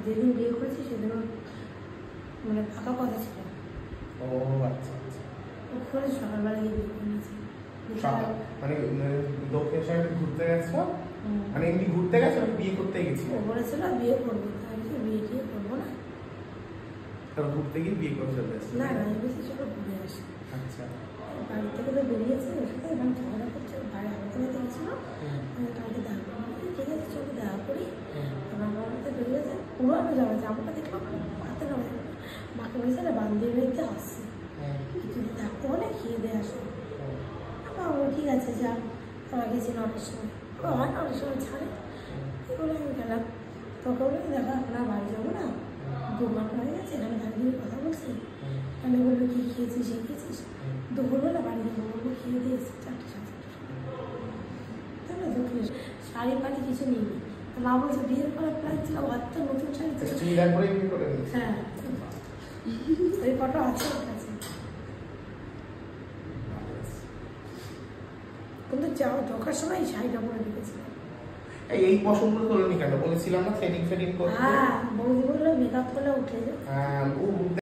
যেদিন বিয়ে করেছি সেদিন মানে ফাঁকা কথা ছিল। ও আচ্ছা আচ্ছা। ওখানে সকালবেলা গিয়ে বিয়ে করেছি। মানে দক্ষিণেশ্বরে ঘুরতে গেছো? মানে এমনি ঘুরতে গেছো, বিয়ে করতে গেছিল? ও বলেছিল বিয়ে করবো, আমি বিয়ে টিয়ে করবো না। তারপর ঘুরতে গিয়ে বিয়ে করে চলে এসেছে? না না, আমি বেশি চলো ঘুরে আসি। আচ্ছা। বাড়ি থেকে তো বেরিয়েছে, ওর সাথে এরকম ঝগড়া করছে, বাড়ি আমাকে নিতে গেছিলো। কালকে দেখা করবো, ঠিক আছে চলো দেখা করি। আমার বাবাতে বেরিয়েছে, পুরো আমি জড়াচ্ছি, আমাকে দেখলাম হাতে নয়। মাকে বলেছে না বান্ধবী মেয়েতে আসছে, যদি থাকতে বলে খেয়ে দিয়ে আসো। আমার ঠিক আছে যা, আমার গেছি 9টার সময়, হয় 9টার সময় ছাড়ে। বলে আমি গেলাম, তোকে বলে দেখো এখন আর বাড়ি যাবো না, 2 ঘন্টা হয়ে গেছে এখানে দাঁড়িয়ে কথা বলছি। আমি বললো কী খেয়েছিস, সে খেয়েছিস? দুপুরবেলা বাড়ি যাবো, বলবো খেয়ে দিয়ে এসে 4টে 4:30। তাই না, দক্ষিণ শাড়ি ফাড়ি কিছু নিই। মা বলছে বিয়ের পরে প্ল্যান ছিল বাচ্চা নতুন শাড়ি ছিল। হ্যাঁ, ওই ফটো আছে ওর কাছে, কিন্তু যাওয়া ঢোকার সময় শাড়িটা পরে ঢুকেছিলাম। এই পছন্দগুলো তোলনি কেন? বলেছিলাম না থ্রেডিং করতে। হ্যাঁ, বৌদি বললো মেকআপ করলে উঠে যায়। হ্যাঁ,